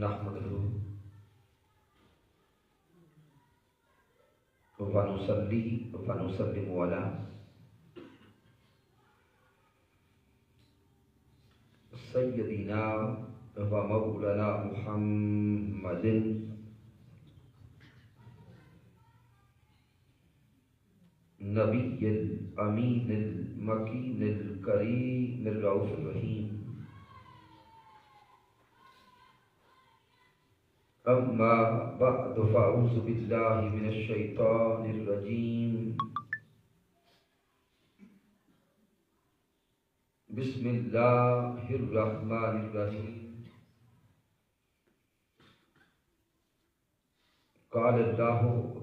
نحمده ونصلي ونسلم على سيدنا ومولانا محمد نبي الأمين المكين الكريم الرؤوف الرحيم. أما بعد فأعوذ بالله من الشيطان الرجيم. بسم الله الرحمن الرحيم. قال الله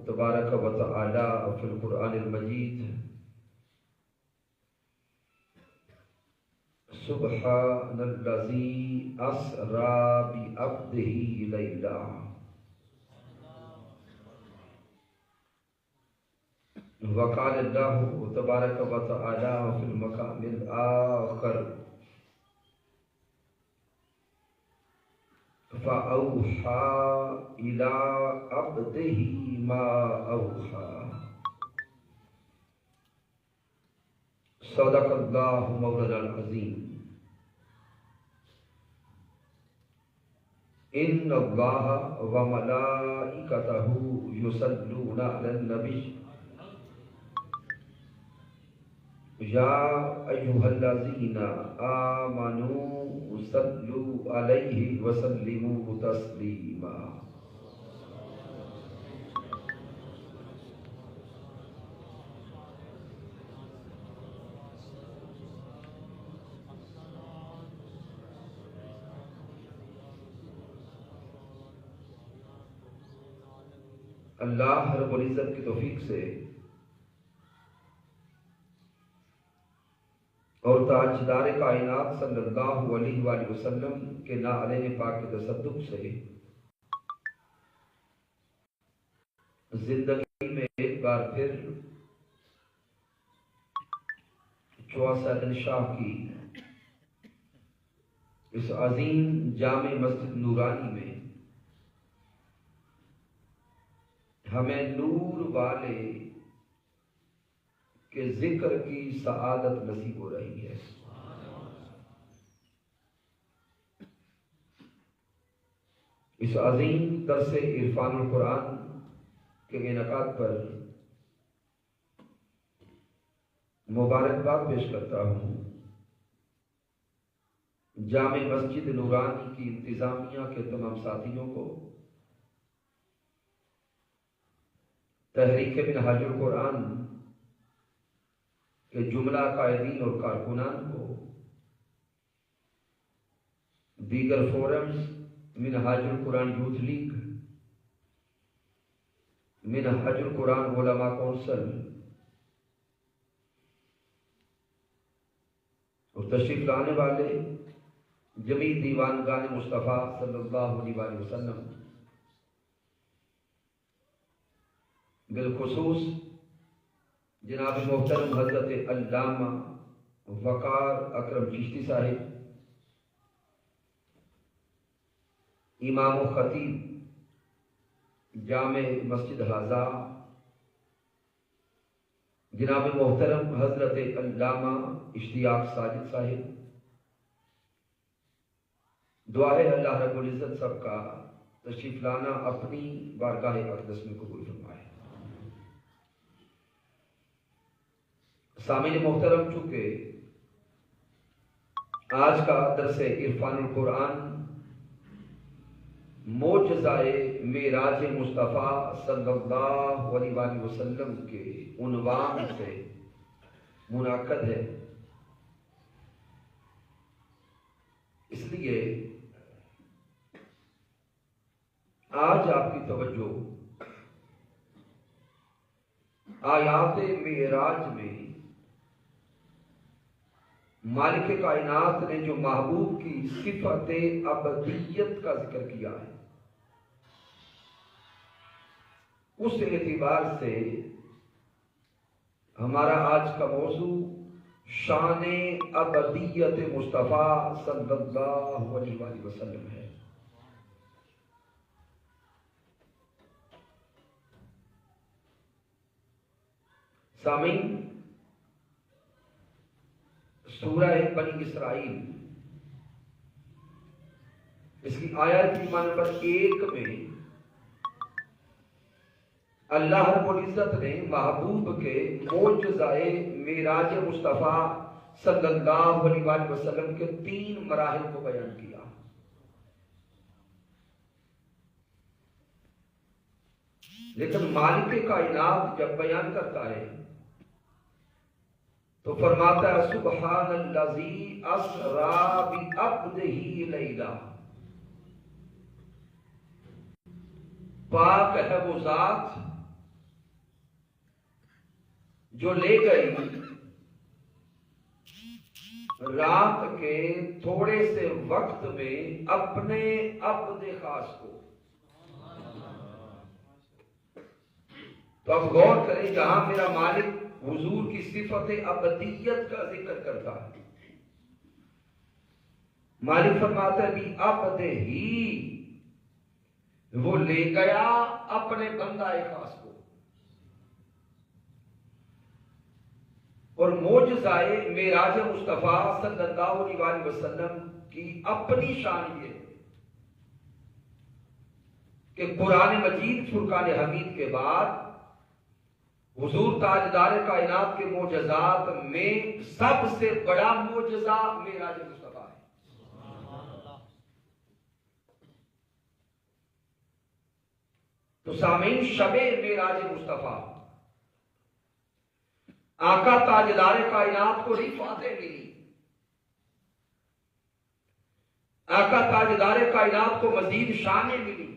تبارك وتعالى في القرآن المجيد: سبحان الذي أسرى بعبده ليلا. وقال الله تبارك وتعالى في المقام الآخر: فأوحى إلى عبده ما أوحى. صدق الله مولانا العظيم. إن الله وملائكته يصلون على النبي يا أيها الذين آمنوا صلوا عليه وسلموا تسليما. اللہ رب العزت کی توفیق سے اور تاجدار کائنات صلی اللہ علیہ وآلہ وسلم کے نعلین پاک کے تصدق سے زندگی میں ایک بار پھر 64 شاہ کی اس عظیم جامع مسجد نورانی میں ہمیں نور والے کے ذکر کی سعادت نصیب ہو رہی ہے. اس عظیم درس عرفان القرآن کے انعقاد پر مبارکباد پیش کرتا ہوں جامع مسجد نورانی کی انتظامیہ کے تمام ساتھیوں کو، تحریک منہاج القرآن کے جملہ قائدین اور کارکنان کو، دیگر فورمز، منہاج القرآن یوتھ لیگ، منہاج القرآن علماء کونسل اور تشریف لانے والے جمیع دیوانگان مصطفیٰ صلی اللہ علیہ وآلہ وسلم، بالخصوص جناب محترم حضرت علامہ وقار اکرم چشتی صاحب، امام و خطیب جامع مسجد ہازا، جناب محترم حضرت علامہ اشتیاق ساجد صاحب. دعا ہے اللہ رب العزت سب کا تشریف لانا اپنی بارگاہ اقدس میں قبول فرمائے. سامعین محترم، چونکہ آج کا درس عرفان القرآن معجزہ معراج مصطفیٰ صلی اللہ علیہ وآلہ وسلم کے عنوان سے منعقد ہے، اس لیے آج آپ کی توجہ آیات معراج میں مالک کائنات نے جو محبوب کی صفت ابدیت کا ذکر کیا ہے، اس اعتبار سے ہمارا آج کا موضوع شان ابدیت مصطفیٰ صلی اللہ علیہ وآلہ وسلم ہے. سامعین، سورہ بنی اسرائیل اس کی آیت نمبر 1 میں اللہ رب العزت نے محبوب کے معجزۂ معراج مصطفیٰ صلی اللہ علیہ وآلہ وسلم کے 3 مراحل کو بیان کیا۔ لیکن مالک کائنات جب بیان کرتا ہے تو فرماتا ہے سبحان الذی اسری بعبدہ لیلا، پاک ہے وہ ذات جو لے گئی رات کے تھوڑے سے وقت میں اپنے عبد خاص کو۔ تو اب غور کریں، جہاں میرا مالک حضور کی صفت ابدیت کا ذکر کرتا ہے، مالک فرماتا ہے بھی عبد ہی، وہ لے گیا اپنے بندہ خاص کو۔ اور معجزۂ معراج مصطفیٰ صلی اللہ علیہ وسلم کی اپنی شان یہ ہے کہ قرآن مجید فرقان حمید کے بعد حضور تاجدار کائنات کے معجزات میں سب سے بڑا معجزہ معراج مصطفیٰ ہے۔ تو سامعین، شب معراج مصطفیٰ آقا تاجدار کائنات کو رفعتیں ملی، آقا تاجدار کائنات کو مزید شانیں ملی۔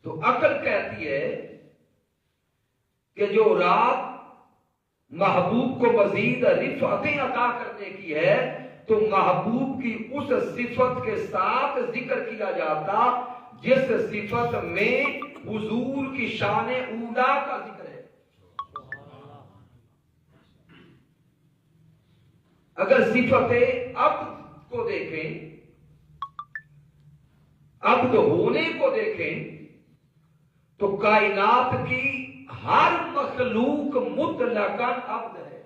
تو عقل کہتی ہے کہ جو رات محبوب کو مزید رفعتیں عطا کرنے کی ہے تو محبوب کی اس صفت کے ساتھ ذکر کیا جاتا جس صفت میں حضور کی شان اولا کا ذکر ہے۔ اگر صفت عبد کو دیکھیں، عبد ہونے کو دیکھیں، تو کائنات کی ہر مخلوق مطلقاً عبد ہے۔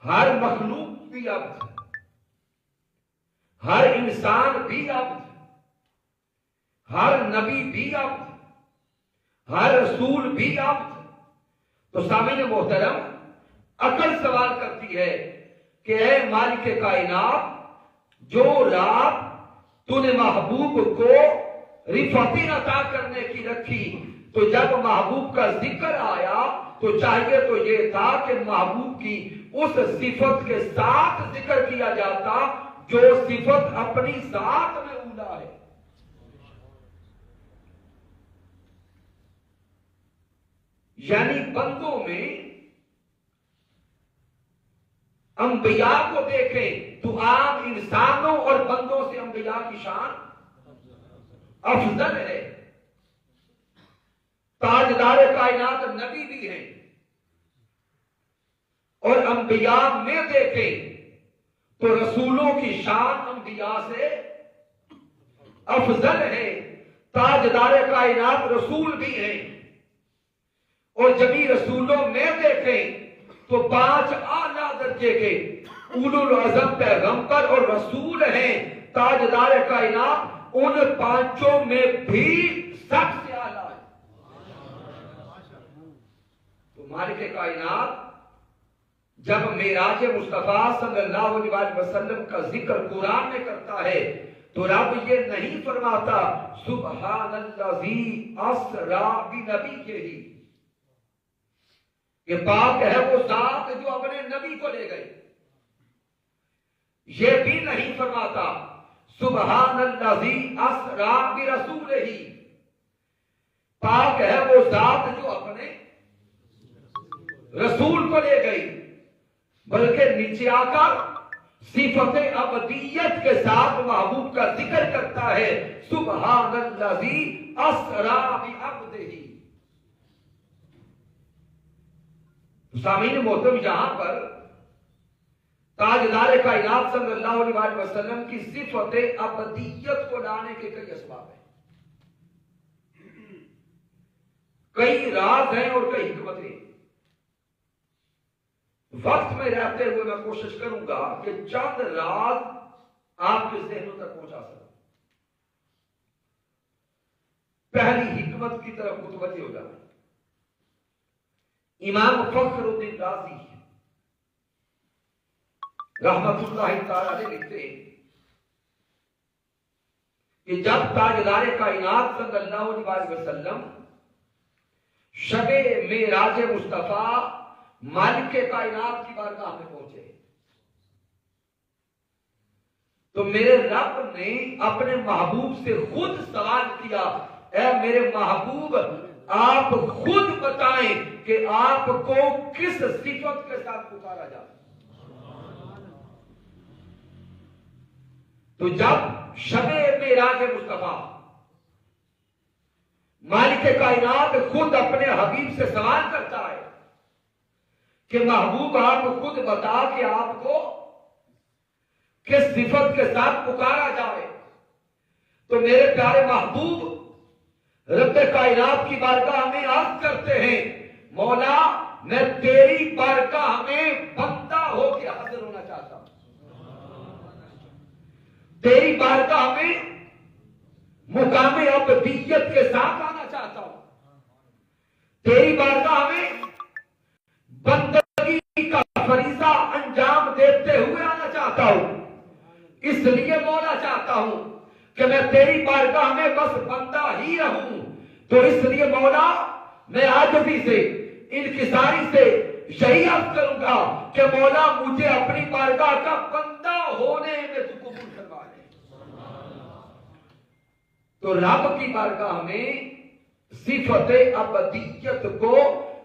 ہر مخلوق بھی عبد، ہر انسان بھی عبد، ہر نبی بھی عبد، ہر رسول بھی عبد۔ تو سامعین محترم، عقل سوال کرتی ہے کہ اے مالک کائنات، جو رات تو نے محبوب کو رفعتیں عطا کرنے کی رکھی، تو جب محبوب کا ذکر آیا تو چاہیے تو یہ تھا کہ محبوب کی اس صفت کے ساتھ ذکر کیا جاتا جو صفت اپنی ذات میں اولا ہے۔ یعنی بندوں میں انبیاء کو دیکھیں تو عام انسانوں اور بندوں سے انبیاء کی شان افضل ہے۔ تاجدار کائنات نبی بھی ہیں، اور انبیاء میں دیکھیں تو رسولوں کی شان انبیاء سے افضل ہے۔ تاجدار کائنات رسول بھی ہیں، اور جبھی رسولوں میں دیکھیں تو 5 اعلیٰ درجے کے اولو العزم پیغمبر اور رسول ہیں۔ تاجدار کائنات ان 5 میں بھی سب سے اعلیٰ ہے۔ تو مالک کائنات جب معراج مصطفیٰ صلی اللہ علیہ وسلم کا ذکر قرآن میں کرتا ہے تو رب یہ نہیں فرماتا سبحان الذی اسری بنبیہ، کہ پاک ہے وہ ذات جو اپنے نبی کو لے گئی۔ یہ بھی نہیں فرماتا سبحان الذی اسری برسولہ، پاک ہے وہ ذات جو اپنے رسول کو لے گئی، بلکہ نیچے آ کر صفت ابدیت کے ساتھ محبوب کا ذکر کرتا ہے سبحان الذی اسری بعبدہ۔ سامعین محترم، یہاں پر تاجدار کائنات صلی اللہ علیہ وسلم کی صفت ابدیت کو لانے کے کئی اسباب ہیں۔ کئی راز ہیں اور کئی حکمتیں. وقت میں رہتے ہوئے میں کوشش کروں گا کہ چند راز آپ کے ذہنوں تک پہنچا سکوں. پہلی حکمت کی طرف متوجہ ہو جائیں. امام فخر الدین رازی رحمت اللہ تعالی علیہ لکھتے ہیں کہ جب تاجدار کائنات صلی اللہ علیہ وسلم شب معراج مصطفیٰ مالک کائنات کی بارگاہ میں پہنچے تو میرے رب نے اپنے محبوب سے خود سوال کیا، اے میرے محبوب آپ خود بتائیں کہ آپ کو کس صفت کے ساتھ پکارا جائے. تو جب شب معراج مصطفیٰ مالک کائنات خود اپنے حبیب سے سوال کرتا ہے کہ محبوب آپ خود بتا کہ آپ کو کس صفت کے ساتھ پکارا جائے، تو میرے پیارے محبوب رب کائنات کی بارگاہ میں عرض کرتے ہیں، مولا میں تیری بارگاہ میں بندہ ہو کے حاضر ہونا چاہتا ہوں، تیری بارگاہ میں مقام ابدیت کے ساتھ آنا چاہتا ہوں، تیری بارگاہ میں بندگی کا فریضہ انجام دیتے ہوئے آنا چاہتا ہوں. اس لیے مولا چاہتا ہوں کہ میں تیری بارگاہ میں بس بندہ ہی رہوں. تو اس لیے مولا میں عاجزی سے انکساری سے یہی عرض کروں گا کہ مولا مجھے اپنی بارگاہ کا بندہ ہونے میں تو قبول کروا لے. تو رب کی بارگاہ میں صفت ابدیت کو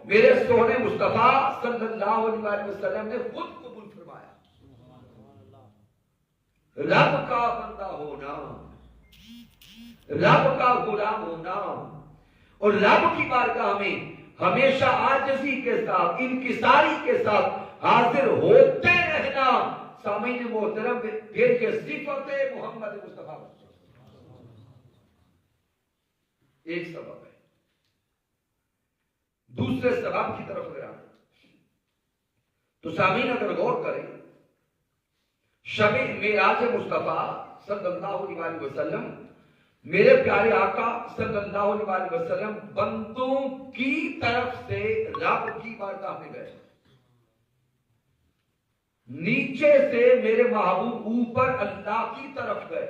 میرے سونے مصطفیٰ صلی اللہ علیہ وسلم نے خود قبول فرمایا. رب کا بندہ ہونا، رب کا غلام ہونا اور رب کی بارگاہ میں ہمیشہ عاجزی کے ساتھ انکساری کے ساتھ حاضر ہوتے رہنا، سامعین محترم پھر یہ صفت محمد مصطفیٰ ایک سبب ہے. دوسرے سبب کی طرف اگر آئیں تو سامعین اگر غور کریں، شب معراج مصطفیٰ صلی اللہ علیہ وسلم میرے پیارے آقا صلی اللہ علیہ وسلم بندوں کی طرف سے رب کی بارگاہ میں گئے. نیچے سے میرے محبوب اوپر اللہ کی طرف گئے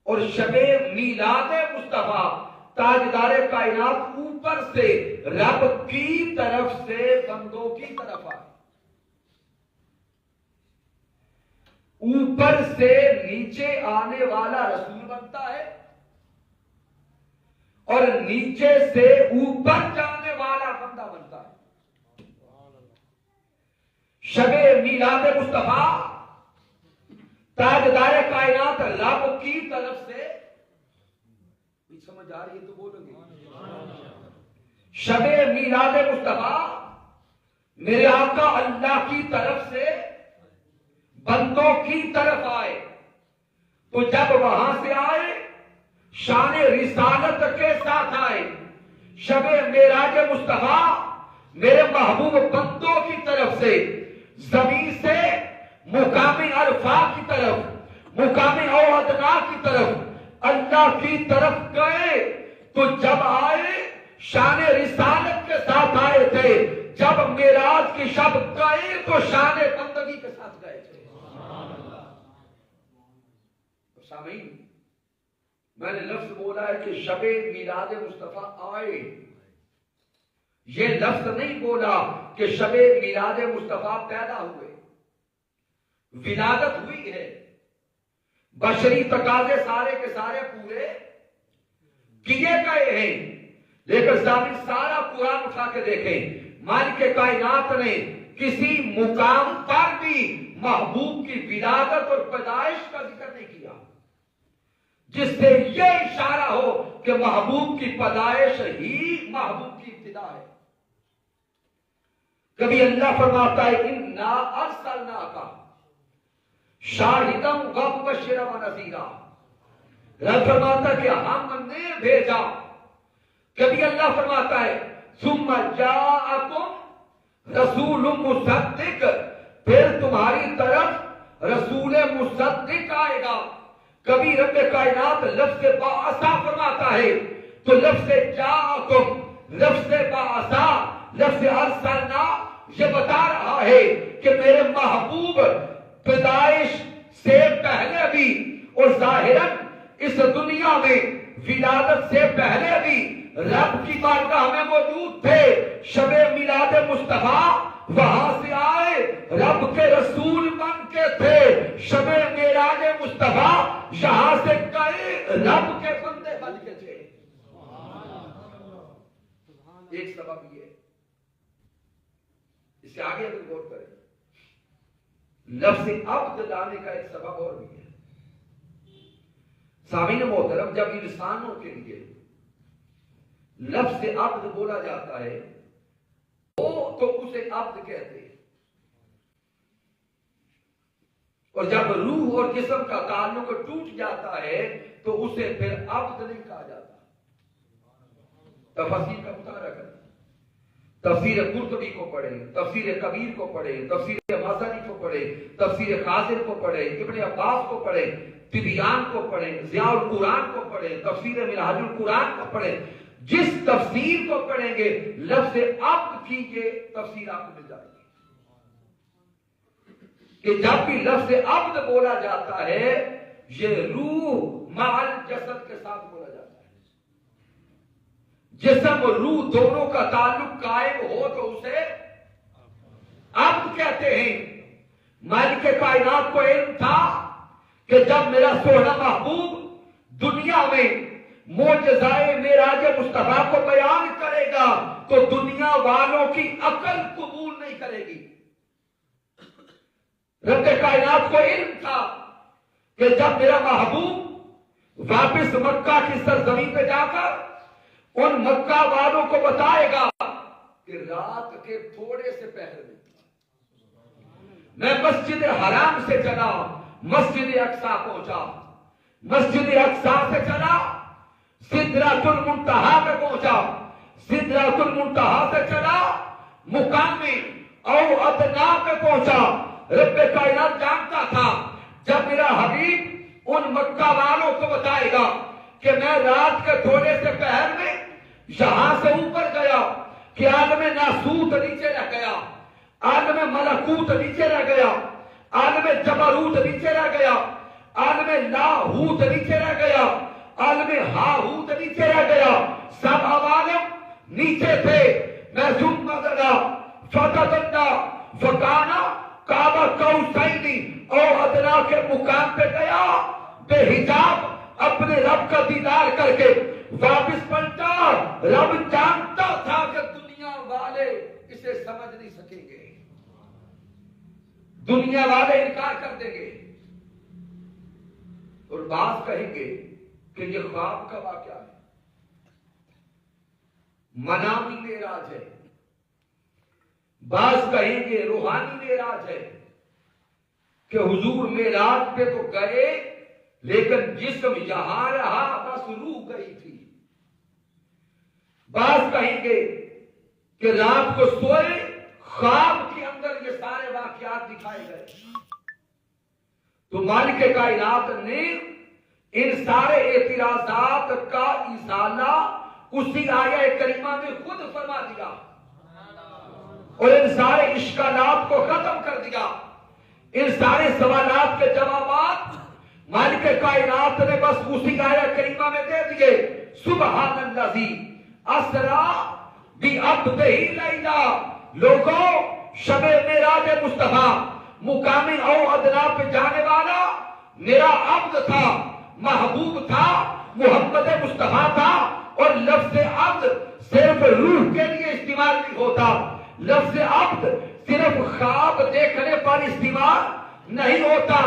اور شب میلاد مصطفیٰ تاجدار کائنات اوپر سے رب کی طرف سے بندوں کی طرف آئے. اوپر سے نیچے آنے والا رسول بنتا ہے اور نیچے سے اوپر جانے والا بندہ بنتا ہے. شب میلاد مصطفیٰ تاجدار کائنات رب کی طرف سے، سمجھ آ رہی ہے تو بولو گے. شب میلاد مصطفیٰ میرے آقا اللہ کی طرف سے بندوں کی طرف آئے. تو جب وہاں سے آئے شان رسالت کے ساتھ آئے. شب معراج مصطفیٰ میرے محبوب بندوں کی طرف سے زمین سے مقام عرفہ کی طرف، مقام اوادنا کی طرف، اللہ کی طرف گئے. تو جب آئے شان رسالت کے ساتھ آئے تھے، جب معراج کی شب گئے تو شان بندگی کے ساتھ گئے تھے. سامعین میں نے لفظ بولا ہے کہ شب میلاد مصطفیٰ آئے، یہ لفظ نہیں بولا کہ شب میلاد مصطفیٰ پیدا ہوئے. ولادت ہوئی ہے، بشری تقاضے سارے کے سارے پورے کیے گئے ہیں، لیکن سارا قرآن اٹھا کے دیکھیں، مالک کائنات نے کسی مقام پر بھی محبوب کی ولادت اور پیدائش کا ذکر نہیں کیا جس سے یہ اشارہ ہو کہ محبوب کی پیدائش ہی محبوب کی ابتدا ہے. کبھی اللہ فرماتا ہے اِنَّا أَرْسَلْنَاكَ شَاهِدًا وَمُبَشِّرًا وَنَذِيرًا، رب فرماتا کہ ہم نے بھیجا. کبھی اللہ فرماتا ہے ثم جاءکم رسول مصدق، پھر تمہاری طرف رسول مصدق آئے گا. کبھی رب کائنات لفظ باعثا فرماتا ہے تو لفظ جاءکم، لفظ باعثا، لفظ ارسلنا یہ بتا رہا ہے کہ میرے محبوب پیدائش سے پہلے بھی اور ظاہراً اس دنیا میں ولادت سے پہلے بھی رب کی بارگاہ میں موجود تھے. شب میلاد مصطفیٰ وہاں سے آئے، رب کے رسول بن کے تھے. شب معراج مصطفیٰ یہاں سے گئے، رب کے بندے بن کے تھے. ایک سبب یہ، اس سے آگے اگر غور کریں، لفظ عبد لانے کا ایک سبب اور بھی ہے. سامعین محترم، جب انسانوں کے لیے لفظ عبد بولا جاتا ہے تو اسے عبد کہتے ہیں، اور جب روح اور جسم کا تعلق ٹوٹ جاتا ہے تو اسے پھر عبد نہیں کہا جاتا. تفسیر کا مطالعہ کریں، تفسیر قرطبی کو پڑھیں، تفسیر کبیر کو پڑھیں، تفسیر مازنی کو پڑھیں، تفسیر خاصر کو پڑھیں، ابن عباس کو پڑھیں، طبیان کو پڑھیں، ضیاء القرآن کو پڑھیں، تفسیر منہاج القرآن کو پڑھیں. جس تفسیر کو پڑھیں گے لفظ عبد کی یہ تفسیر آپ کو مل جائے گی کہ جب بھی لفظ عبد بولا جاتا ہے یہ روح مع الجسد کے ساتھ بولا جاتا ہے. جسم اور روح دونوں کا تعلق قائم ہو تو اسے عبد کہتے ہیں. مالک کائنات کو علم تھا کہ جب میرا سونا محبوب دنیا میں معجزائے معراج مصطفیٰ کو بیان کرے گا تو دنیا والوں کی عقل قبول نہیں کرے گی. رب کائنات کو علم تھا کہ جب میرا محبوب واپس مکہ کی سرزمین پہ جا کر ان مکہ والوں کو بتائے گا کہ رات کے تھوڑے سے پہر میں مسجد حرام سے چلا، مسجد اقصی پہنچا، مسجد اقصی سے چلا سدرۃ المنتہا پہ پہنچا، سدرۃ المنتہا سے چلا مقام او ادنا پہ پہنچا. رب کائنات جانتا تھا جب میرا حبیب ان مکہ والوں کو بتائے گا کہ میں رات کے تھوڑے سے پہر میں یہاں سے اوپر گیا کہ عالم ناسوت نیچے رہ گیا، عالم ملکوت نیچے رہ گیا، عالم جبروت نیچے رہ گیا، عالم لاہوت نیچے رہ گیا، عالم ہاہوت نیچے رہ گیا، سب عوالم نیچے تھے. میں ثم ذرا فتدنا فکانا کعبہ قوسین او ادنا کے مقام پہ گیا، بے حجاب اپنے رب کا دیدار کر کے واپس پلٹا. رب جانتا تھا کہ دنیا والے اسے سمجھ نہیں سکیں گے، دنیا والے انکار کر دیں گے اور بعض کہیں گے کہ یہ خواب کا واقعہ ہے، منامی معراج ہے. بعض کہیں گے روحانی معراج ہے کہ حضور معراج پہ تو گئے لیکن جسم یہاں رہا، بس روح گئی تھی. بعض کہیں گے کہ رات کو سوئے، خواب کے اندر یہ سارے واقعات دکھائے گئے. تو مالک کائنات نے ان سارے اعتراضات کا ازالہ اسی آیہ کریمہ میں خود فرما دیا اور ان سارے اشکالات کو ختم کر دیا. ان سارے سوالات کے جوابات مالک کائنات نے بس اسی آیہ کریمہ میں دے دیے. سبحان الذی اسرا بعبدہ لیلا. لوگوں، شب معراج مصطفیٰ مقام او ادنا پہ جانے والا میرا عبد تھا، محبوب تھا، محمد مصطفیٰ تھا. اور لفظ عبد صرف روح کے لیے استعمال نہیں ہوتا، لفظ عبد صرف خواب دیکھنے پر استعمال نہیں ہوتا.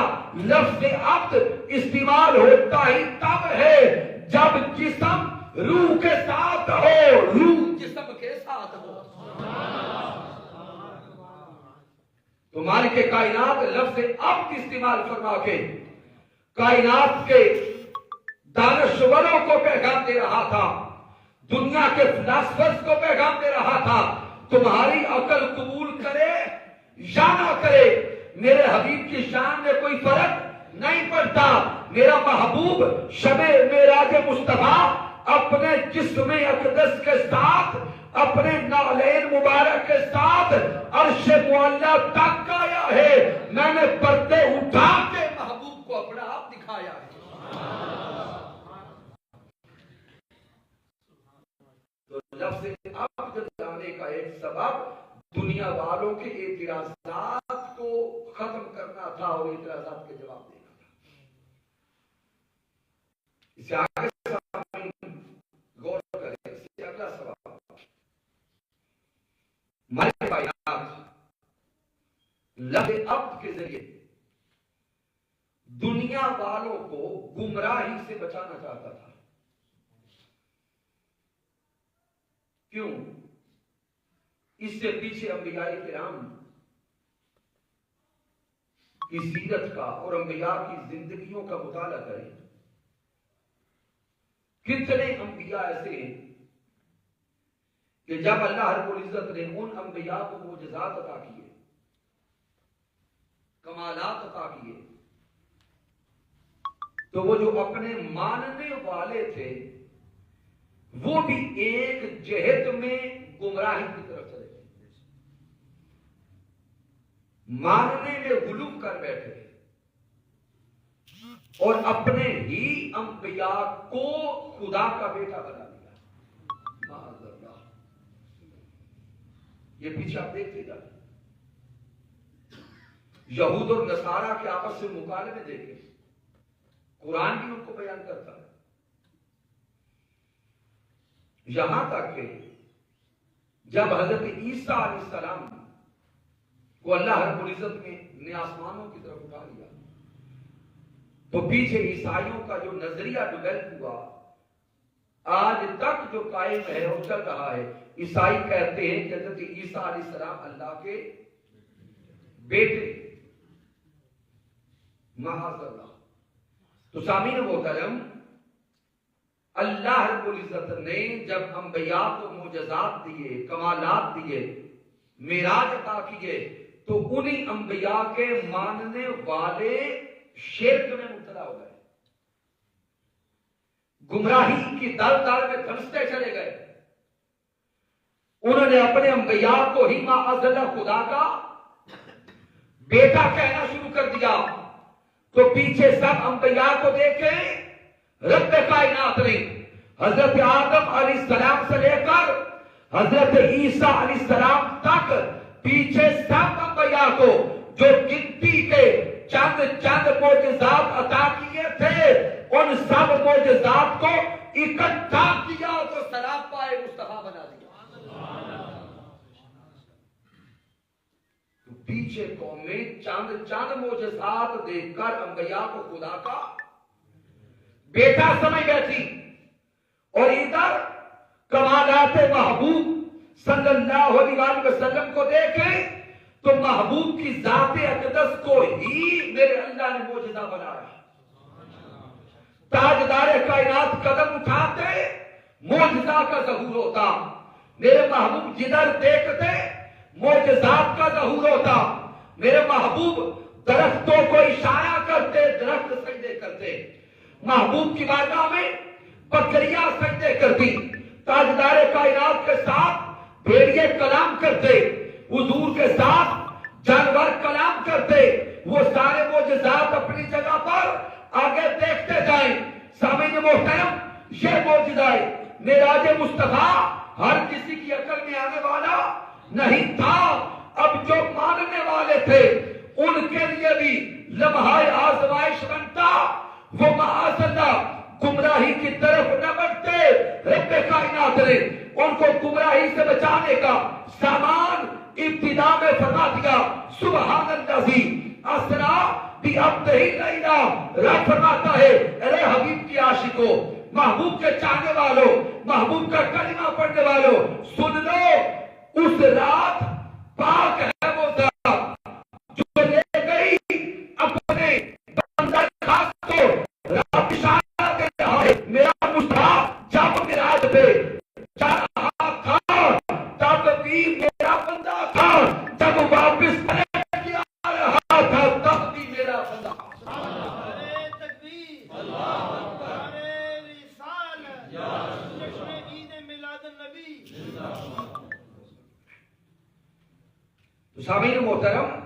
لفظ عبد استعمال ہوتا ہی تب ہے جب جسم روح کے ساتھ ہو، روح جسم کے ساتھ ہو. تو مالک کائنات لفظ عبد استعمال فرما کے کائنات کے دانشوروں کو پیغام دے رہا تھا، دنیا کے فلاسفرز کو پیغام دے رہا تھا، تمہاری عقل قبول کرے یا نہ کرے میرے حبیب کی شان میں کوئی فرق نہیں پڑتا۔ میرا محبوب شب معراج مصطفیٰ اپنے جسم اقدس کے ساتھ، اپنے نالین مبارک کے ساتھ عرش معلیٰ تک آیا ہے۔ میں نے پردے اٹھا کے محبوب کو اپنا آپ دکھایا ہے۔ تو لفظ عبد لانے کا ایک سبب دنیا والوں کے اعتراضات کو ختم کرنا تھا اور اعتراضات کے جواب دینا تھا۔ اسے آگے غور کریں، اس سے اگلا سوال، ہمارے کائنات لفظ عبد کے ذریعے دنیا والوں کو گمراہی سے بچانا چاہتا تھا۔ کیوں؟ اس سے پیچھے انبیاء کرام کی سیرت کا اور انبیاء کی زندگیوں کا مطالعہ کریں۔ کتنے انبیاء ایسے ہیں کہ جب اللہ رب العزت نے ان انبیاء کو معجزات عطا کیے، کمالات عطا کیے، تو وہ جو اپنے ماننے والے تھے وہ بھی ایک جہت میں گمراہی کی طرف چلے گئے، ماننے میں غلو کر بیٹھے اور اپنے ہی انبیاء کو خدا کا بیٹا بنا دیا۔ معاذ اللہ، یہ پیچھے آپ دیکھتے جائیں، یہود اور نصارہ کے آپس سے مکالمے دیکھیں، قرآن بھی ان کو بیان کرتا ہے، یہاں تک کہ جب حضرت عیسیٰ علیہ السلام کو اللہ رب العزت نے آسمانوں کی طرف اٹھا لیا تو پیچھے عیسائیوں کا جو نظریہ ڈیولپ ہوا آج تک جو قائم ہے اور چل رہا ہے، عیسائی کہتے ہیں کہ حضرت عیسیٰ علیہ السلام اللہ کے بیٹے، معاذ اللہ۔ تو سامعین محترم، اللہ رب العزت نے جب انبیاء کو معجزات دیے، کمالات دیے، معراج عطا کیے، تو انہی انبیاء کے ماننے والے شرک میں مبتلا ہو گئے، گمراہی کی دل دل میں دھنستے چلے گئے۔ انہوں نے اپنے انبیاء کو ہی معاذ اللہ خدا کا بیٹا کہنا شروع کر دیا، تو پیچھے سب انبیاء کو دیکھیں، رب کائنات نے حضرت آدم علیہ السلام سے لے کر حضرت عیسیٰ علیہ السلام تک پیچھے سب انبیاء کو جو گنتی کے چند معجزات عطا کیے تھے، ان سب معجزات کو اکٹھا کیا تو سراپا مصطفیٰ بنا دیا۔ پیچھے قومیں چند معجزات دیکھ کر انبیاء کو خدا کا بیٹا سمجھ بیٹھی، اور ادھر کمالات محبوب صلی اللہ علیہ وسلم کو دیکھیں تو محبوب کی ذات اقدس کو ہی میرے اللہ نے معجزہ بنایا۔ تاجدار کائنات قدم اٹھاتے معجزہ کا ظہور ہوتا، میرے محبوب جدھر دیکھتے معجزات کا ظہور ہوتا، میرے محبوب درختوں کو اشارہ کرتے، درخت سجدے کرتے، محبوب کی بارگاہ میں بکریاں سجدے کرتی، تاجدار کائنات کے ساتھ بھیڑیے کلام کرتے، حضور کے ساتھ جانور کلام کرتے، وہ سارے معجزات اپنی جگہ پر آگے دیکھتے جائیں۔ سامعین محترم، یہ معجزہ معراج مصطفیٰ ہر کسی کی عقل میں آنے والا نہیں تھا، اب جو ماننے والے تھے ان کے لیے بھی لمحہ آزمائش بنتا، وہ معاذ اللہ گمراہی کی طرف نہ بڑھتے۔ رب کائنات نے ان کو گمراہی سے بچانے کا سامان ابتدا میں فرما دیا، سبحان الذی اسریٰ بعبدہ لیلا۔ رب فرماتا ہے اے حبیب کی عاشقو، محبوب کے چاہنے والوں، محبوب کا کلمہ پڑھنے والوں، سن لو، اس رات پاک ہے وہ ذات جو لے گئی اپنے بندہ خاص کو۔ رب اشارہ دے رہا ہے میرا بندہ تھا، جب واپس پلٹ کے آ رہا تھا تب بھی میرا بندہ تھا۔ نعرہ تکبیر، اللہ اکبر، نعرہ رسالت، جشن عید میلاد النبی۔ تو سامعین محترم،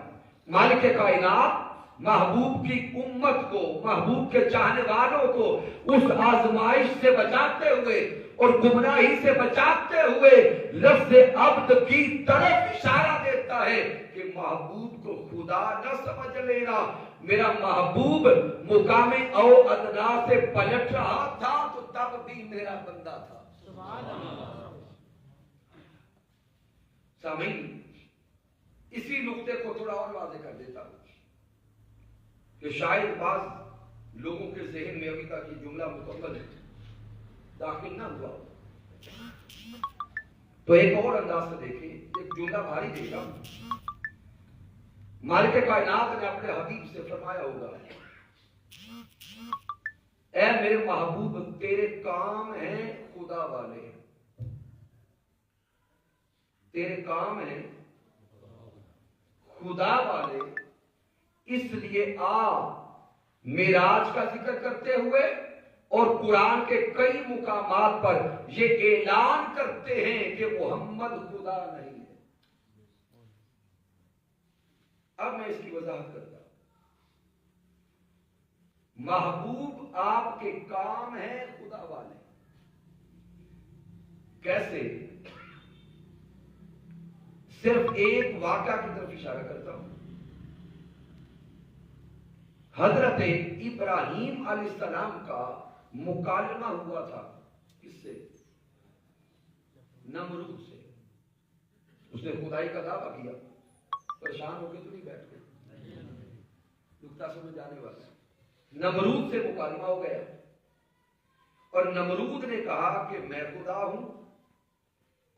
مالک کائنات محبوب کی امت کو، محبوب کے چاہنے والوں کو اس آزمائش سے بچاتے ہوئے اور گمراہی سے بچاتے ہوئے لفظ عبد کی طرف اشارہ دیتا ہے کہ محبوب کو خدا نہ سمجھ لینا، میرا محبوب مقام او ادنا سے پلٹ رہا تھا تو تب بھی میرا بندہ تھا۔ سبحان اللہ۔ سامعین، اسی نقطے کو تھوڑا اور واضح کر دیتا ہوں کہ شاید بعض لوگوں کے ذہن میں ابھی تک یہ جملہ مکمل داخل نہ ہوا، تو ایک اور انداز سے دیکھیں، ایک جملہ بھاری دیکھا۔ مالک کائنات نے اپنے حبیب سے فرمایا ہوگا، اے میرے محبوب تیرے کام ہیں خدا والے، تیرے کام ہیں خدا والے، اس لیے معراج کا ذکر کرتے ہوئے اور قرآن کے کئی مقامات پر یہ اعلان کرتے ہیں کہ محمد خدا نہیں ہے۔ اب میں اس کی وضاحت کرتا ہوں۔ محبوب آپ کے کام ہیں خدا والے، کیسے؟ صرف ایک واقعہ کی طرف اشارہ کرتا ہوں۔ حضرت ابراہیم علیہ السلام کا مکالمہ ہوا تھا، کس سے؟ نمرود سے۔ اس نے خدائی کا دعویٰ کیا، پریشان ہو کے تو نہیں بیٹھ گئے، نقطہ سمجھ جانے والا ہے۔ نمرود سے مکالمہ ہو گیا اور نمرود نے کہا کہ میں خدا ہوں،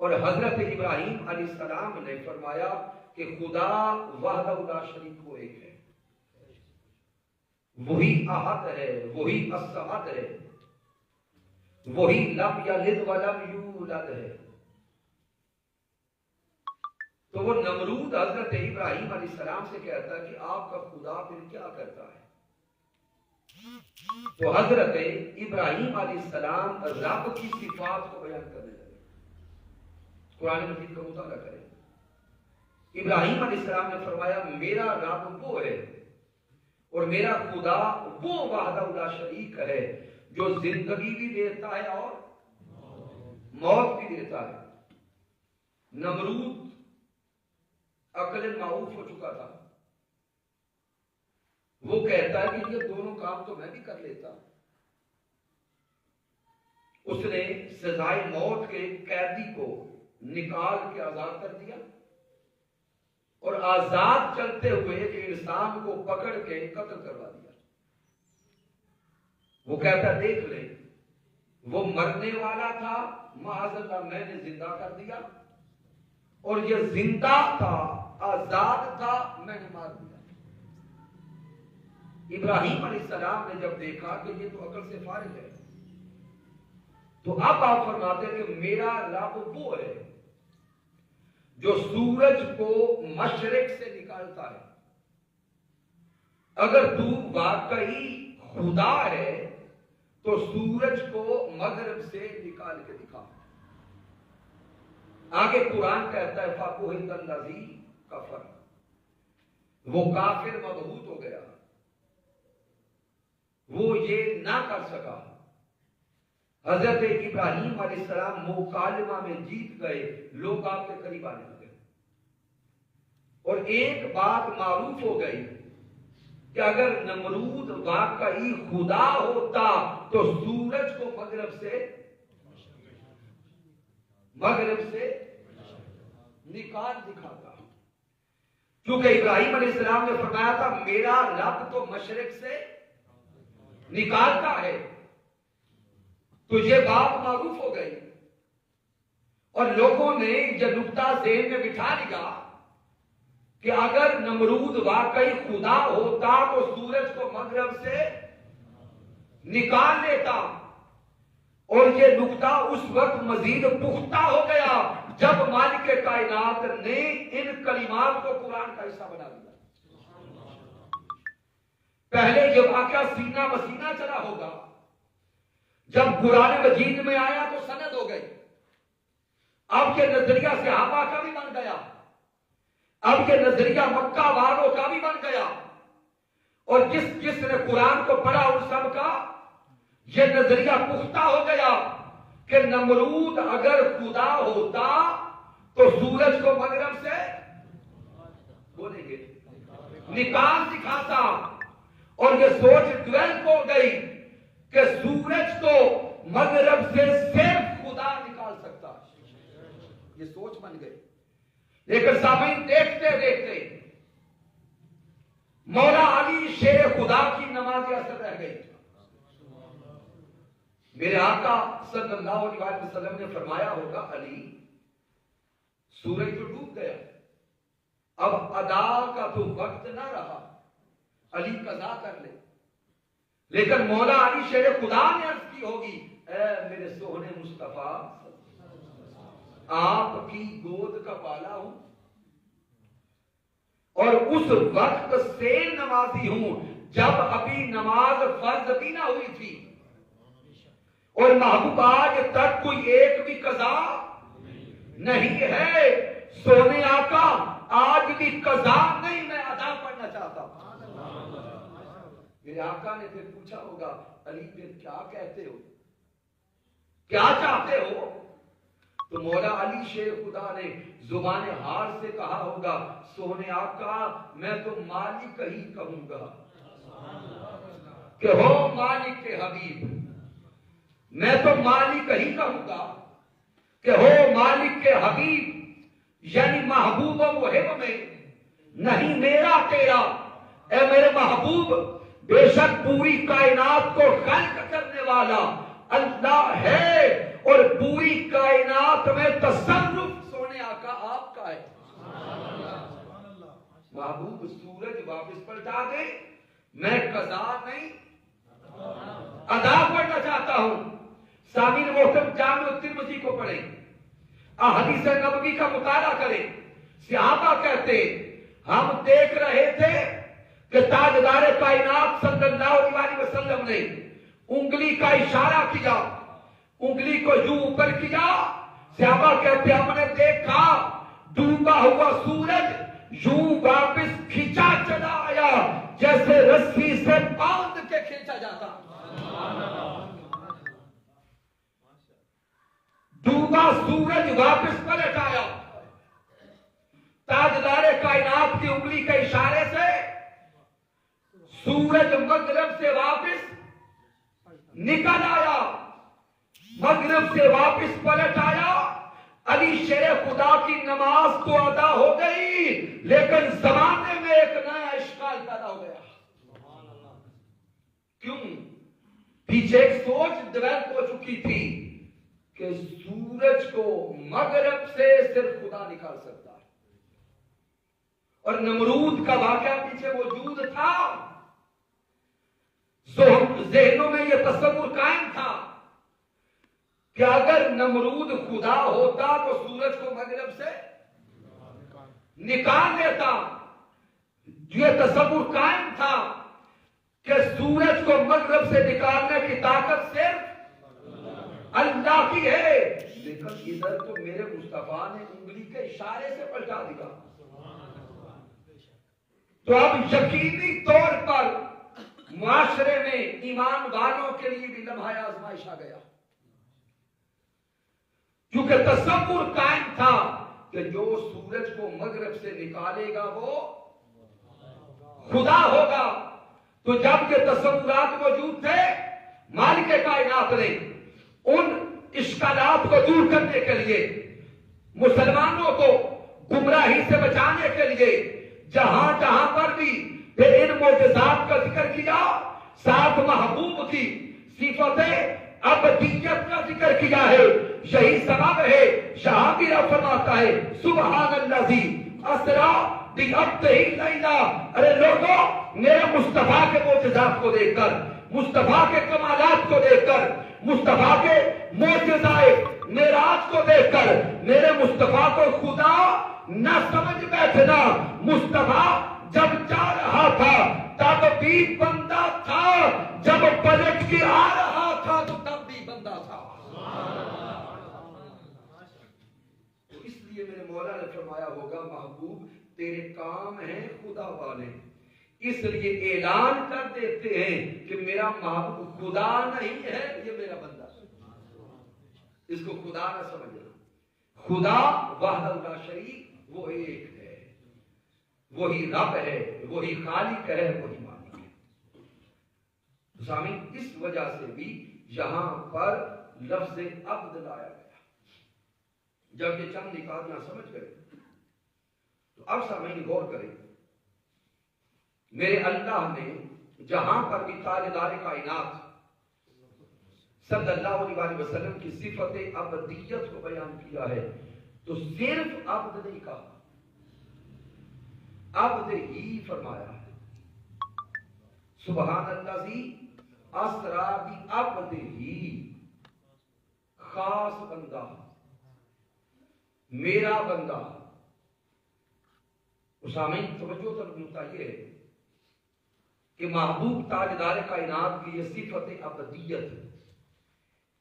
اور حضرت ابراہیم علیہ السلام نے فرمایا کہ خدا وحدہ لا شریک کو ایک ہے، وہی احد ہے، وہی الصمد ہے، وہی لم یلد ولم یولد ہے۔ تو وہ نمرود حضرت ابراہیم علیہ السلام سے کہتا ہے کہ آپ کا خدا پھر کیا کرتا ہے؟ تو حضرت ابراہیم علیہ السلام رب کی صفات کو بیان کرنے لگے۔ قرآن مجید کا مطالعہ کریں۔ ابراہیم علیہ السلام نے فرمایا میرا رب وہ ہے اور میرا خدا وہ وحدہ لا شریک ہے جو زندگی بھی دیتا ہے اور موت بھی دیتا ہے۔ نمرود عقل معروف ہو چکا تھا، وہ کہتا ہے کہ یہ دونوں کام تو میں بھی کر لیتا۔ اس نے سزائے موت کے قیدی کو نکال کے آزاد کر دیا اور آزاد چلتے ہوئے ایک انسان کو پکڑ کے قتل کروا دیا۔ وہ کہتا دیکھ لے، وہ مرنے والا تھا، معاذ اللہ میں نے زندہ کر دیا، اور یہ زندہ تھا، آزاد تھا، میں نے مار دیا۔ ابراہیم علیہ السلام نے جب دیکھا کہ یہ تو عقل سے فارغ ہے، تو اب آپ فرماتے ہیں کہ میرا رب وہ ہے جو سورج کو مشرق سے نکالتا ہے۔ اگر تو واقعی خدا ہے تو سورج کو مغرب سے نکال کے دکھا۔ آگے قرآن کہتا ہے فَقُهِتَ الَّذِي كَفَرَ، وہ کافر مبہوت ہو گیا، وہ یہ نہ کر سکا۔ حضرت ابراہیم علیہ السلام مکالمہ میں جیت گئے، لوگ آپ کے قریب آنے لگے، اور ایک بات معروف ہو گئی کہ اگر نمرود واقعی خدا ہوتا تو سورج کو مغرب سے نکال دکھاتا، کیونکہ ابراہیم علیہ السلام نے فرمایا تھا میرا رب تو مشرق سے نکالتا ہے۔ تو یہ بات معروف ہو گئی اور لوگوں نے یہ نقطہ ذہن میں بٹھا لیا کہ اگر نمرود واقعی خدا ہوتا تو سورج کو مغرب سے نکال لیتا، اور یہ نقطہ اس وقت مزید پختہ ہو گیا جب مالک کائنات نے ان کلمات کو قرآن کا حصہ بنا دیا۔ پہلے یہ واقعہ سینہ بسینہ چلا ہوگا، جب قرآن مجید میں آیا تو سند ہو گئی، اب یہ نظریہ صحابہ کا بھی بن گیا، اب یہ نظریہ مکہ والوں کا بھی بن گیا، اور جس نے قرآن کو پڑھا ان سب کا یہ نظریہ پختہ ہو گیا کہ نمرود اگر خدا ہوتا تو سورج کو مغرب سے بولیں گے نکال دکھاتا، اور یہ سوچ ڈیولپ ہو گئی کہ سورج کو مغرب سے صرف خدا نکال سکتا، یہ سوچ بن گئی۔ لیکن سامعین دیکھتے دیکھتے مولا علی شیر خدا کی نماز اثر رہ گئی۔ میرے آقا صلی اللہ علیہ وسلم نے فرمایا ہوگا علی سورج تو ڈوب گیا، اب ادا کا تو وقت نہ رہا، علی قضا کر لے۔ لیکن مولا علی شیر خدا نے عرض کی ہوگی اے میرے سوہنے مصطفیٰ آپ کی گود کا بالا ہوں اور اس وقت سے نمازی ہوں جب ابھی نماز فرض بھی نہ ہوئی تھی، اور محبوب آج تک کوئی ایک بھی قضا نہیں ہے، سونے آقا آج بھی قضا نہیں میں ادا پڑھنا چاہتا ہوں۔ میرے آقا نے پھر پوچھا ہوگا علی پھر کیا کہتے ہو، کیا چاہتے ہو؟ تو مولا علی شیر خدا نے زبان حال سے کہا ہوگا سونے آقا میں تو مالک ہی کہوں گا کہ ہو مالک کے حبیب، میں تو مالک ہی کہوں گا کہ ہو مالک کے حبیب، یعنی محبوب و محب میں نہیں میرا تیرا، اے میرے محبوب بے شک پوری کائنات کو خلق کرنے والا اللہ ہے اور پوری کائنات میں تصرف سونے آقا آپ کا ہے۔ محبوب سورج واپس پلٹا دے، میں قضا نہیں ادا کرنا چاہتا ہوں۔ سامعین محترم جامع ترمذی کو پڑھیں، احادیث نبوی کا مطالعہ کریں۔ صحابہ کہتے ہم دیکھ رہے تھے کہ تاجدار کائنات صلی اللہ علیہ وسلم نے انگلی کا اشارہ کیا، انگلی کو یوں اوپر کیا، صحابہ کہتے ہم نے دیکھا ڈوبا ہوا سورج یوں واپس کھینچا چلا آیا جیسے رسی سے باندھ کے کھینچا جاتا، ڈوبا سورج واپس پلٹ آیا، تاجدار کائنات کی انگلی کے اشارے سے سورج مغرب سے واپس نکل آیا، مغرب سے واپس پلٹ آیا، علی شیر خدا کی نماز تو ادا ہو گئی لیکن زمانے میں ایک نیا اشکال پیدا ہو گیا۔ کیوں؟ پیچھے ایک سوچ ڈیولپ ہو چکی تھی کہ سورج کو مغرب سے صرف خدا نکال سکتا ہے، اور نمرود کا واقعہ پیچھے موجود تھا، ذہنوں میں یہ تصور قائم تھا کہ اگر نمرود خدا ہوتا تو سورج کو مغرب سے نکال دیتا، یہ تصور قائم تھا کہ سورج کو مغرب سے نکالنے کی طاقت صرف اللہ کی ہے، لیکن ادھر تو میرے مصطفیٰ نے انگلی کے اشارے سے پلٹا دیا۔ تو اب یقینی طور پر معاشرے میں ایمان والوں کے لیے بھی لمحہ آزمائش آ گیا، کیونکہ تصور قائم تھا کہ جو سورج کو مغرب سے نکالے گا وہ خدا ہوگا۔ تو جب یہ تصورات موجود تھے، مالک کائنات نے ان اشکالات کو دور کرنے کے لیے، مسلمانوں کو گمراہی سے بچانے کے لیے جہاں جہاں پر بھی پھر ان معجزات کا ذکر کیا، ساتھ محبوب کی صفت ابدیت کا ذکر کیا ہے۔ یہی سبب ہے شاہ میرا فرماتا ہے سبحان الذی اسریٰ بعبدہ لیلا، ارے لوگوں میرے مصطفیٰ کے معجزات کو دیکھ کر، مصطفیٰ کے کمالات کو دیکھ کر مصطفیٰ کے معجزائے معراج کو دیکھ کر میرے مصطفیٰ کو خدا نہ سمجھ بیٹھنا. مصطفیٰ جب جا رہا تھا تب بھی بندہ تھا، جب پلٹ کے آ رہا تھا تو تب بھی بندہ تھا. تو اس لیے میرے مولا نے فرمایا ہوگا محبوب تیرے کام ہیں خدا والے، اس لیے اعلان کر دیتے ہیں کہ میرا محبوب خدا نہیں ہے، یہ میرا بندہ ہے. اس کو خدا نہ سمجھنا. خدا وحدہ لا شریک، وہ ایک ہے، وہی رب ہے، وہی خالق ہے، وہی مالک ہے. سامعین اس وجہ سے بھی یہاں پر لفظ عبد لایا گیا. جب یہ چند نکات یہاں سمجھ گئے تو اب سامعین غور کریں. میرے اللہ نے جہاں پر بھی تاجدار کائنات صلی اللہ علیہ وسلم کی صفت عبدیت کو بیان کیا ہے تو صرف عبد نہیں کہا، عبد ہی فرمایا ہے. سبحان الذی اسریٰ بعبدہ، خاص بندہ، میرا بندہ. سامعین توجہ طلب نکتہ یہ ہے کہ محبوب تاجدار کائنات کی یہ صفت عبدیت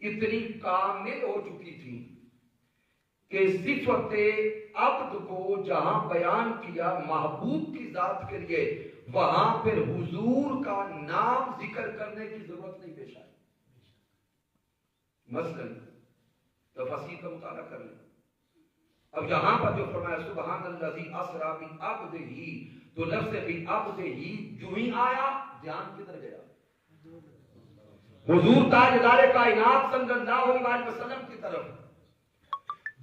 اتنی کامل ہو چکی تھی کہ صفت عبد کو جہاں بیان کیا محبوب کی ذات کے لیے وہاں پھر حضور کا نام ذکر کرنے کی ضرورت نہیں پیش آئی. مثلاً تفاسیر کا مطالعہ کر لیں. اب یہاں پر جو فرمایا سبحان الذی اسریٰ بعبدہ تو لفظ بعبدہ جو ہی آیا دھیان کدھر گیا؟ حضور تاجدار کائنات صلی اللہ علیہ وسلم کی طرف.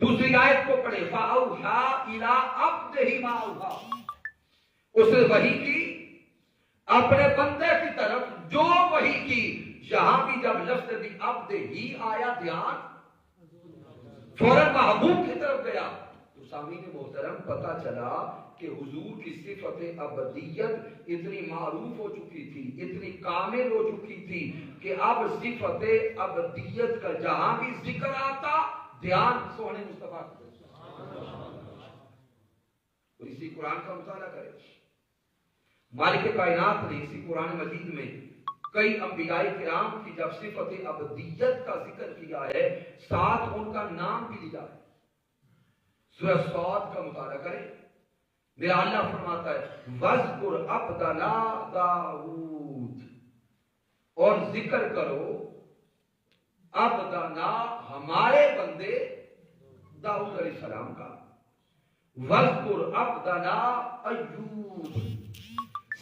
دوسری آیت کو پڑھے فَأَوْحَا إِلَىٰ عَبْدِهِ مَا أَوْحَا، اس نے وحی کی اپنے بندے کی طرف جو وحی کی. یہاں بھی جب لفظ بعبدہ آیا دھیان فوراً محبوب کی طرف گیا. تو سامعین محترم پتہ چلا کہ حضور کی صفت عبدیت اتنی معروف ہو چکی تھی، اتنی کامل ہو چکی تھی کہ اب صفت عبدیت کا جہاں بھی ذکر آتا دھیان سونے مصطفیٰ کی طرف. اور اسی قرآن کا مطالعہ کرے. مالک کائنات نے اسی قرآن مجید میں کئی انبیاء کرام کی جب صفت عبدیت کا ذکر کیا ہے ساتھ ان کا نام بھی لیا ہے. سورہ صاد کا مطالعہ کریں. میرا اللہ فرماتا ہے وَاذْكُرْ عَبْدَنَا داؤد، اور ذکر کرو عبدنا ہمارے بندے داؤد علیہ السلام کا. وَاذْكُرْ عَبْدَنَا ایوب،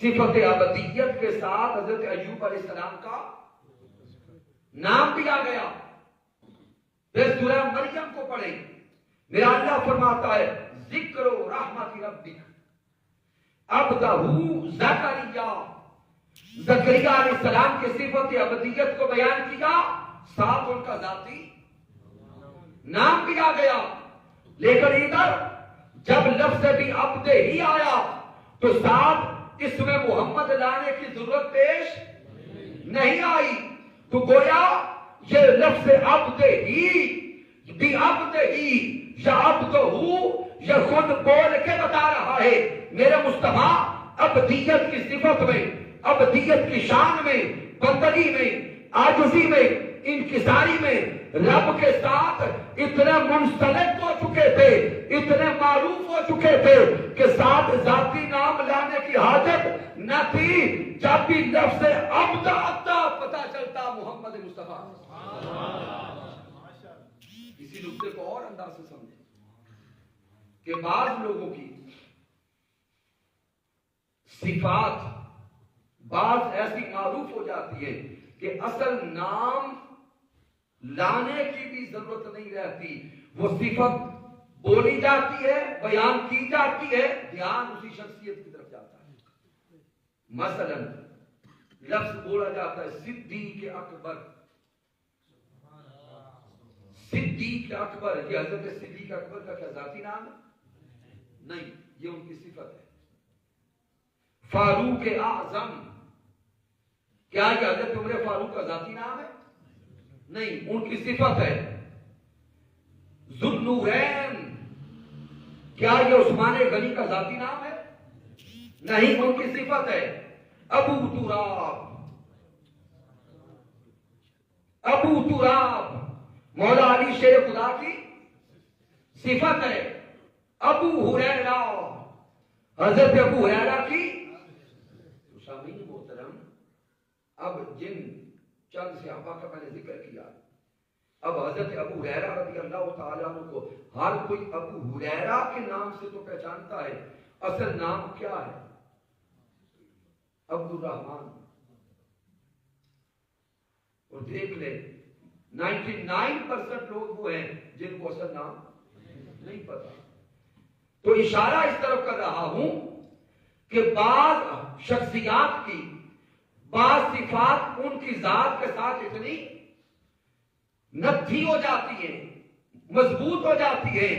صفت عبدیت کے ساتھ حضرت ایوب علیہ السلام کا نام دیا گیا. پھر سورہ مریم کو پڑھیں. میرا اللہ فرماتا ہے ذکر و رحمت ربک عبدہ زکریا، زکریا علیہ السلام کی صفت عبدیت کو بیان کیا ساتھ ان کا ذاتی نام دیا گیا. لیکن ادھر جب لفظ بھی عبد ہی آیا تو ساتھ اس میں محمد لانے کی ضرورت پیش نہیں آئی. تو گویا یہ لفظ عبد ہی بھی عبد ہی یا عبد ہو یہ خود بول کے بتا رہا ہے میرے مصطفیٰ عبدیت کی صفت میں، عبدیت کی شان میں، بندگی میں، عاجزی میں، انکساری میں رب کے ساتھ اتنے منسلک ہو چکے تھے، اتنے معروف ہو چکے تھے کہ ساتھ ذاتی نام لانے کی حاجت نہ تھی. جب بھی لفظ عبد آتا پتا چلتا محمد مصطفیٰ. اسی نقطے کو اور انداز سے سمجھیں کہ بعض لوگوں کی صفات بعض ایسی معروف ہو جاتی ہے کہ اصل نام لانے کی بھی ضرورت نہیں رہتی. وہ صفت بولی جاتی ہے، بیان کی جاتی ہے، دھیان اسی شخصیت کی طرف جاتا ہے. مثلا لفظ بولا جاتا ہے صدیق اکبر. صدیق اکبر، یہ حضرت صدیق اکبر کا کیا ذاتی نام ہے؟ نہیں، یہ ان کی صفت ہے. فاروق اعظم، کیا یہ حضرت عمر فاروق کا ذاتی نام ہے؟ نہیں، ان کی صفت ہے ذوالنورین۔ کیا یہ عثمان غنی کا ذاتی نام ہے؟ نہیں، ان کی صفت ہے ابو تراب۔ ابو تراب مولا علی شیر خدا کی صفت ہے۔ ابو ہریرہ، حضرت ابو ہریرہ کی۔ سامعین محترم، اب جن چند صحابہ کا میں نے ذکر کیا، اب حضرت ابو ہریرہ رضی اللہ تعالیٰ عنہ کو ہر کوئی ابو ہریرہ کے نام سے تو پہچانتا ہے، اصل نام کیا ہے؟ عبد الرحمن۔ اور دیکھ لیں 99% لوگ وہ ہیں جن کو اصل نام نہیں پتا۔ تو اشارہ اس طرف کر رہا ہوں کہ بعض شخصیات کی بعض صفات ان کی ذات کے ساتھ اتنی نتھی ہو جاتی ہے، مضبوط ہو جاتی ہے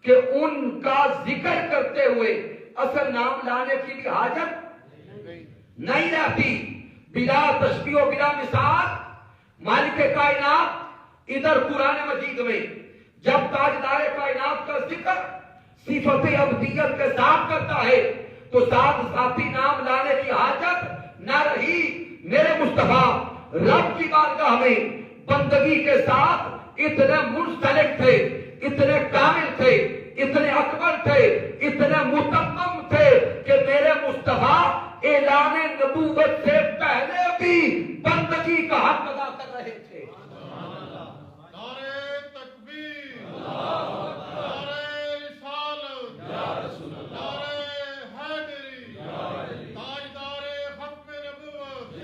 کہ ان کا ذکر کرتے ہوئے اصل نام لانے کی بھی حاجت نہیں رہتی۔ بلا تشبیہ و بلا مثال مالک کائنات ادھر قرآن مجید میں جب تاجدار کائنات کا ذکر صفت عبدیت کے ساتھ کرتا ہے تو ساتھ ذاتی نام لانے کی حاجت نہ رہی۔ میرے مصطفیٰ رب کی بارگاہ میں بندگی کے ساتھ اتنے منسلک تھے، اتنے کامل تھے، اتنے اکبر تھے، اتنے متمم تھے کہ میرے مصطفیٰ اعلان نبوت سے پہلے بھی بندگی کا حق ادا کر رہے تھے۔ نعرہ تکبیر، نعرہ رسالت، نعرہ حیدری، تاجدار ختم نبوت۔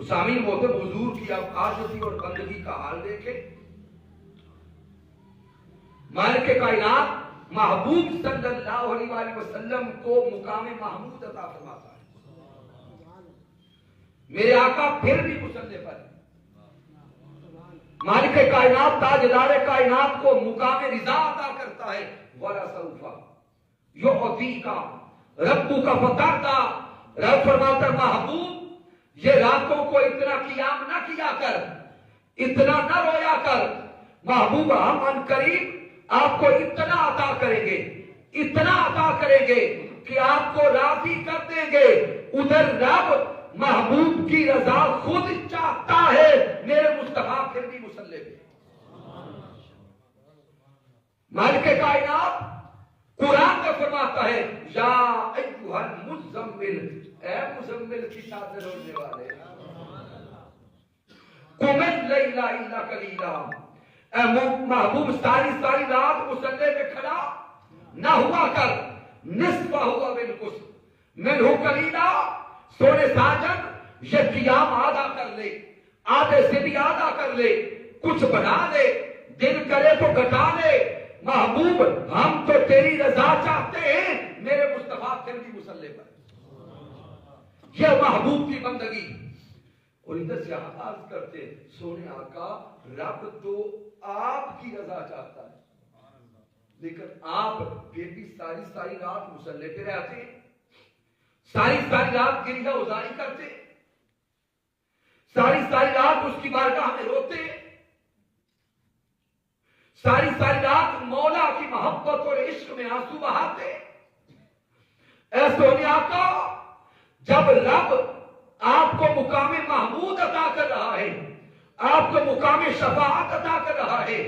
سامعین محترم، حضور کی آپ عاجزی اور بندگی کا حال دیکھیں۔ مالک کائنات محبوب صلی اللہ علیہ وآلہ وسلم کو مقام محمود عطا فرماتا ہے۔ میرے آقا پھر بھی مصلی پر مالک کائنات تاجدار کائنات کو مقام رضا عطا کرتا ہے۔ وَلَسَوْفَ يُعْطِيكَ رَبُّكَ فَتَرْضَىٰ۔ رب فرماتا ہے محبوب یہ راتوں کو اتنا قیام نہ کیا کر، اتنا نہ رویا کر، محبوب ہم ان قریب آپ کو اتنا عطا کریں گے، اتنا عطا کریں گے کہ آپ کو راضی کر دیں گے۔ ادھر رب محبوب کی رضا خود چاہتا ہے، میرے مصطفیٰ پھر بھی مصلی پہ۔ مالک کائنات قرآن میں فرماتا ہے یا ایھا المزمل، اے مزمل کی چادر اوڑھنے والے، قم اللیل الا قلیلا، اے محبوب ساری رات مصلی پہ کھڑا نہ ہوا کر، نصف ہوا بالکل منہ قلیلا، سونے ساجن یہ قیام آدھا کر لے، آدھے سے بھی آدھا کر لے، کچھ بنا لے، دن کرے تو گھٹا لے۔ محبوب ہم تو تیری رضا چاہتے ہیں، میرے مصطفیٰ پھر بھی مصلی پر۔ یہ محبوب کی بندگی۔ اور ادھر سے عرض کرتے سونے آقا رب تو آپ کی رضا چاہتا ہے، لیکن آپ پھر بھی ساری رات مصلی پہ رہتے ہیں، ساری رات گریہ ازاری کرتے، ساری رات اس کی بارگاہ میں روتے، ساری رات مولا کی محبت اور عشق میں آنسو بہاتے۔ اے سونے آقا جب رب آپ کو مقام محمود عطا کر رہا ہے، آپ کو مقام شفاعت عطا کر رہا ہے،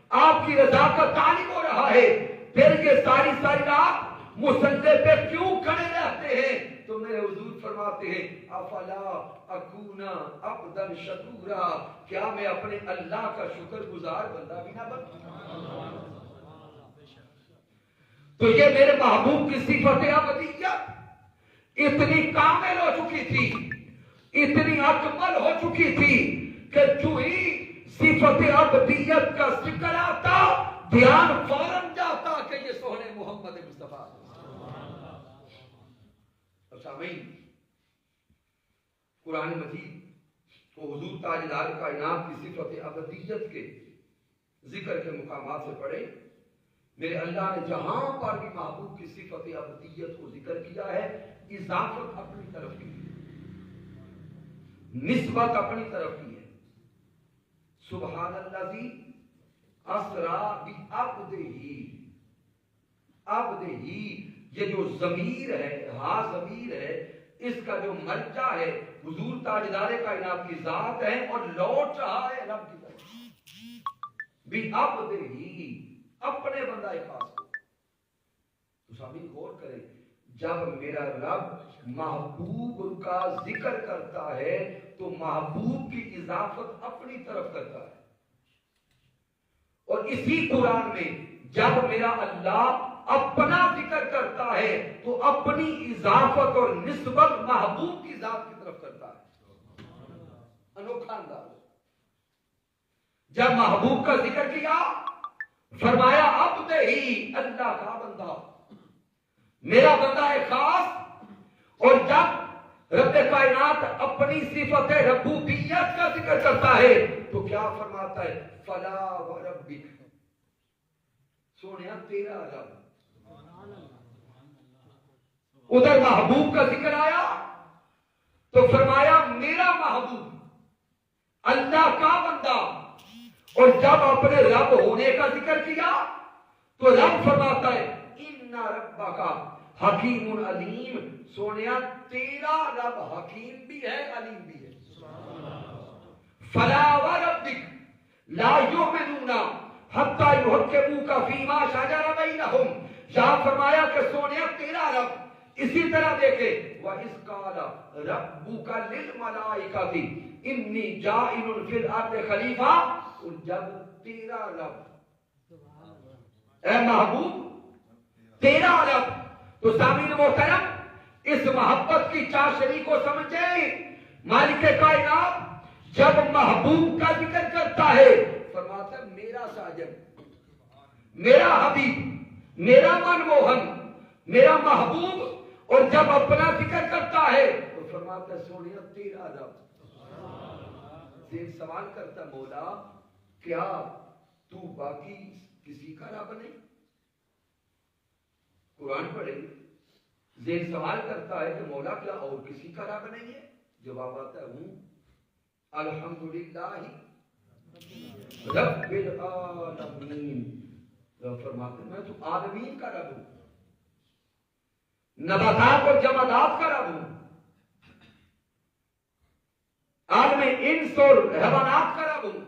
آپ کی رضا کا طالب ہو رہا ہے، پھر یہ ساری رات مصلی پہ کیوں کھڑے رہتے ہیں؟ تو میرے حضور فرماتے ہیں افلا اکون عبدا شکورا، کیا میں اپنے اللہ کا شکر گزار بندہ بھی نہ بنوں؟ تو یہ میرے محبوب کی صفت ابدیت اتنی کامل ہو چکی تھی، اتنی اکمل ہو چکی تھی کہ جو ہی صفت ابدیت کا ذکر آتا دھیان فوراً جاتا کہ یہ سونے محمد مصطفیٰ۔ سامعین، قرآن مجید کو حضور تاجدار کائنات کی صفت ابدیت کے ذکر کے مقامات سے پڑھے۔ میرے اللہ نے جہاں پر بھی محبوب کی صفت ابدیت کو ذکر کیا ہے اضافت اپنی طرف کی، نسبت اپنی طرف کی ہے. سبحان الذی اسرا بعبدہ. عبدہ یہ جو ضمیر ہے، ہاں ضمیر ہے، اس کا جو مرجع ہے حضور تاجدار کائنات کی ذات ہے اور لوٹ رہا ہے رب کی طرف. بعبدہ، اپنے بندہ خاص کو. تو سامعین غور کریں، جب میرا رب محبوب کا ذکر کرتا ہے تو محبوب کی اضافت اپنی طرف کرتا ہے. اور اسی قرآن میں جب میرا اللہ اپنا ذکر کرتا ہے تو اپنی اضافت اور نسبت محبوب کی ذات کی طرف کرتا ہے. انوکھا انداز. جب محبوب کا ذکر کیا فرمایا عبدہ ہی، اللہ کا بندہ، میرا بندہ ہے خاص. اور جب رب کائنات اپنی صفت ربوبیت کا ذکر کرتا ہے تو کیا فرماتا ہے؟ فلا وربک، سونیا تیرا رب. ادھر محبوب کا ذکر آیا تو فرمایا میرا محبوب، اللہ کا بندہ. اور جب اپنے رب ہونے کا ذکر کیا تو رب فرماتا ہے ان ربک حکیم علیم. سونیا تیرا رب حکیم بھی ہے، علیم بھی ہے. فلا وربک لا یؤمنون حتی یحکموک فیما شجر بینہم. یہاں فرمایا کہ سونیا تیرا رب. اسی طرح دیکھے وَإِذْ قَالَ رَبُّكَ لِلْمَلَائِكَةِ إِنِّي جَاعِلٌ فِي الْأَرْضِ خَلِيفَةً. اور جب تیرا رب، اے محبوب تیرا رب، تو سامعین محترم اس محبت کی چاشنی کو سمجھے. مالک کائنات جب محبوب کا ذکر کرتا ہے فرماتا ہے میرا ساجد، میرا حبیب، میرا منموہن، میرا محبوب. اور جب اپنا ذکر کرتا ہے تو فرماتا ہے سونیا تیرا رب. ایک سوال کرتا مولا کیا تو باقی کسی کا رب نہیں؟ قرآن پڑھے زین سوال کرتا ہے کہ مولا کیا اور کسی کا رب نہیں ہے؟ جواب آتا ہے ہوں الحمدللہ رب العالمین. فرماتے ہیں میں تو عالمین کا رب ہوں، نباتات اور جمادات کا رب ہوں، عالم انس اور حیوانات کا رب ہوں،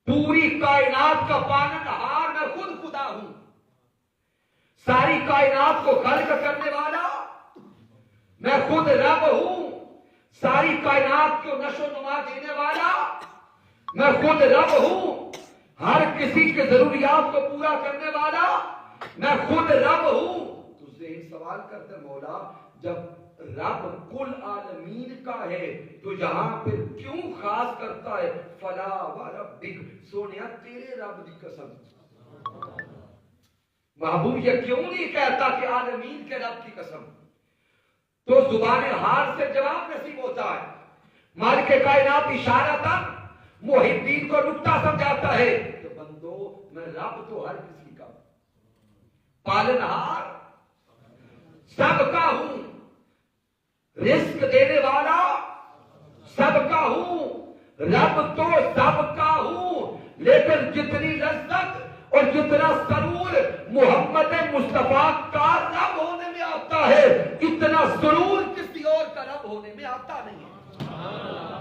پوری کائنات کا پالنہار میں خود خدا ہوں، ساری کائنات کو خلق کرنے والا میں خود رب ہوں، ساری کائنات کو نشو و نما دینے والا میں خود رب ہوں، ہر کسی کے ضروریات کو پورا کرنے والا میں خود رب ہوں. تو ذہن سوال کرتے مولا جب رب کل عالمین کا ہے تو یہاں پھر کیوں خاص کرتا ہے فلا وربک؟ سونیا تیرے رب دی قسم. محبوب یہ کیوں نہیں کہتا کہ عالمین کے رب کی قسم؟ تو زبان حال سے جواب نصیب ہوتا ہے. مالک کائنات اشارتاً محبین کو نکتہ سمجھاتا ہے کہ بندو میں رب تو ہر کسی کا، پالنہار سب کا ہوں، رزق دینے والا سب کا ہوں، رب تو سب کا ہوں. لیکن جتنی لذت اور جتنا سرور محمد مصطفیٰ کا رب ہونے میں آتا ہے اتنا سرور کسی اور کا رب ہونے میں آتا نہیں ہے.